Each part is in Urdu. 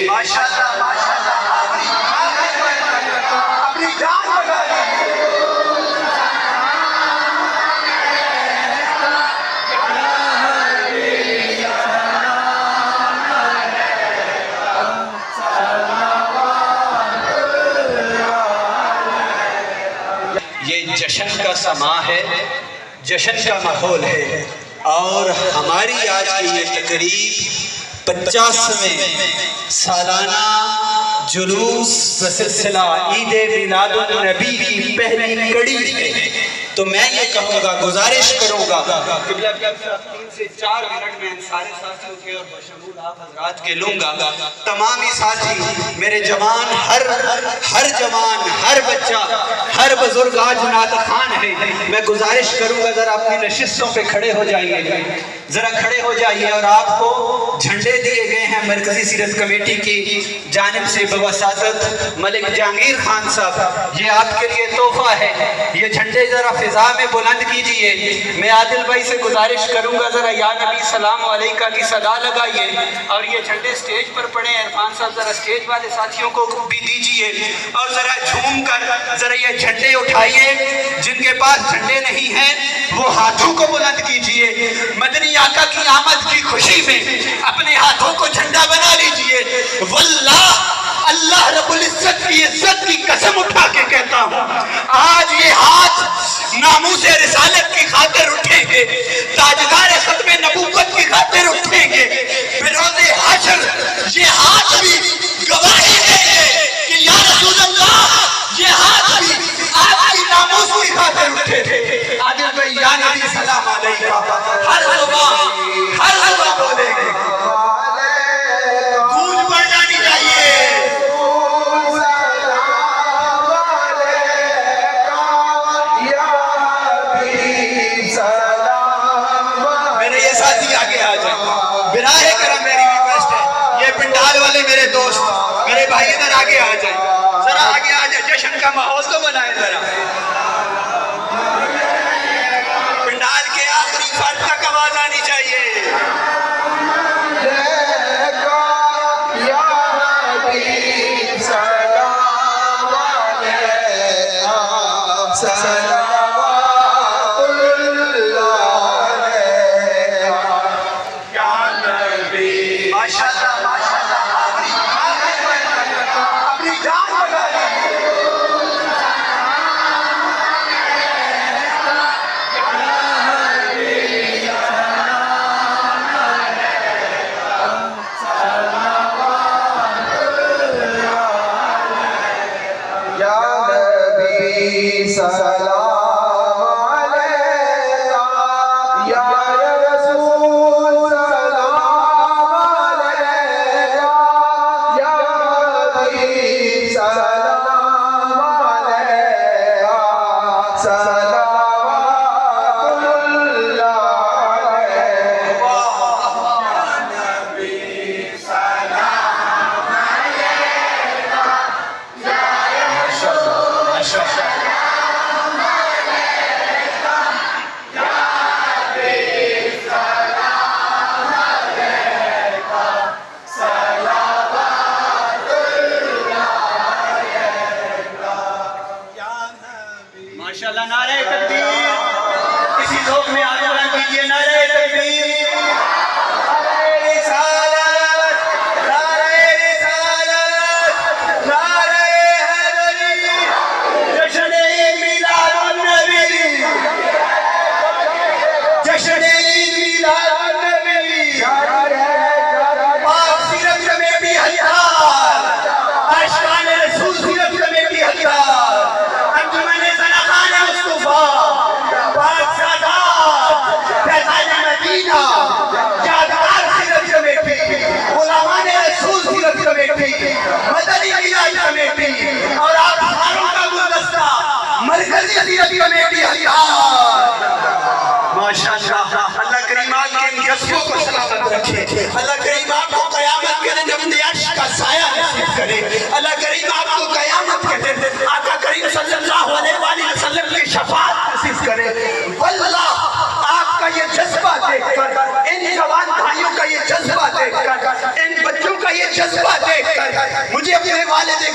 ماشاءاللہ ماشاءاللہ اپنی جان لگا دی. یہ جشن کا سما ہے، جشن کا ماحول ہے، اور ہماری آج کی یہ تقریب 50ویں سالانہ جلوس بسلسلہ عید میلاد النبی کی پہلی کڑی ہے. تو میں یہ کہوں گا، گزارش کروں گا کہ 3 سے 4 منٹ میں سارے ساتھیوں کے اور بشمول آپ حضرات کے لوں گا. تمامی ساتھی میرے جوان، ہر جوان، ہر بچہ، ہر بزرگ آج نعت خوان ہے. میں گزارش کروں گا ذرا اپنی نشستوں پہ کھڑے ہو جائیے، ذرا کھڑے ہو جائیے. اور آپ کو جھنڈے دیے گئے ہیں مرکزی سیرت کمیٹی کی جانب سے بواسطت ملک جہانگیر خان صاحب. یہ آپ کے لیے تحفہ ہے. یہ جھنڈے ذرا فضا میں بلند کیجئے. میں عادل بھائی سے گزارش کروں گا ذرا یا نبی سلام علیکہ کی صدا لگائیے، اور یہ جھنڈے سٹیج پر پڑے. عرفان صاحب ذرا سٹیج والے ساتھیوں کو بھی دیجئے، اور ذرا جھوم کر ذرا یہ جھنڈے اٹھائیے. جن کے پاس جھنڈے نہیں ہیں وہ ہاتھوں کو بلند کیجئے. مدنی آقا کی آمد کی خوشی میں اپنے ہاتھوں کو جھنڈا بنا لیجئے. واللہ اللہ رب العزت کی عزت کی قسم اٹھا کے کہتا ہوں، آج یہ ہاتھ ناموس رسالت کی خاطر اٹھیں گے، تاجدار ختم نبوت کی خاطر اٹھیں گے. بروز حشر یہ ہاتھ بھی گواہی دیں گے کہ یا رسول اللہ یہ ہاتھ بھی آپ کی ناموس کی خاطر اٹھے تھے. عادل بھائی یا نبی سلام علیکہ ہر زبان بولے گے، گونج بڑھ جانی چاہیے. میرے یہ ساتھی آگے آ جائیں، براہ کرم میری ریکویسٹ ہے. یہ پنڈال والے میرے دوست، میرے بھائی ادھر آگے آ جائیں، ذرا آگے آ جائیں. جشن کا ماحول تو بنائیں ذرا. پنڈال کے آخری فرد تک آواز آنی چاہیے.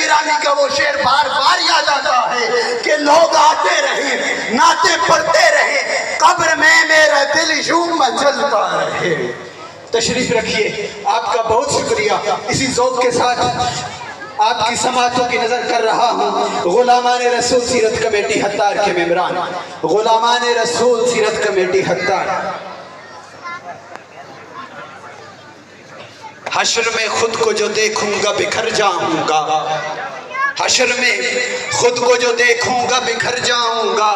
گرامی کا وہ شعر بار بار یاد آتا ہے کہ لوگ آتے رہے، نعتیں پڑھتے رہے، قبر میں میرا دل یوں مچلتا رہے۔ تشریف رکھیے، آپ کا بہت شکریہ۔ اسی ذوق کے ساتھ آپ کی سماعتوں کی نظر کر رہا ہوں۔ غلامان رسول سیرت کمیٹی حتار کے ممبران، غلامان رسول سیرت کمیٹی حتار، حشر میں خود کو جو دیکھوں گا بکھر جاؤں گا، حشر میں خود کو جو دیکھوں گا بکھر جاؤں گا،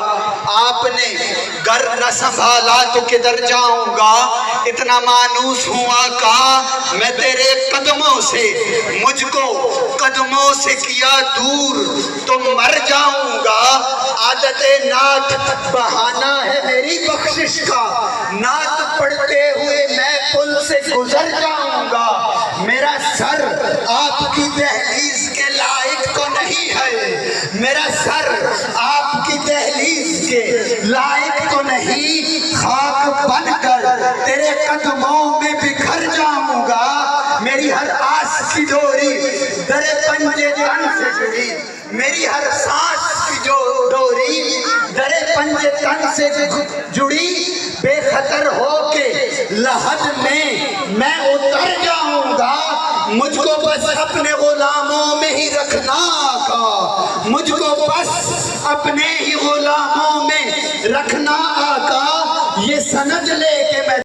آپ نے گر نہ سنبھالا تو کدھر جاؤں گا، اتنا مانوس ہوں آقا میں تیرے قدموں سے، مجھ کو قدموں سے کیا دور تو مر جاؤں گا، عادت نعت بہانہ ہے میری بخشش کا، نعت پڑھتے ہوئے میں پل سے گزر جاؤں گا، میرا سر آپ کی دہلیز کے لائق تو نہیں ہے، میرا سر آپ کی دہلیز کے لائق تو نہیں، خاک بن کر تیرے قدموں میں بکھر جاؤں گا، میری ہر آس کی ڈوری در پنجے تن سے جڑی، میری ہر سانس کی جو ڈوری در پنجے تن سے جڑی، بے خطر ہو کے لحد میں اتر جاؤں گا، مجھ کو بس اپنے غلاموں میں ہی رکھنا آقا، مجھ کو بس اپنے ہی غلاموں میں رکھنا آقا، یہ سند لے کے میں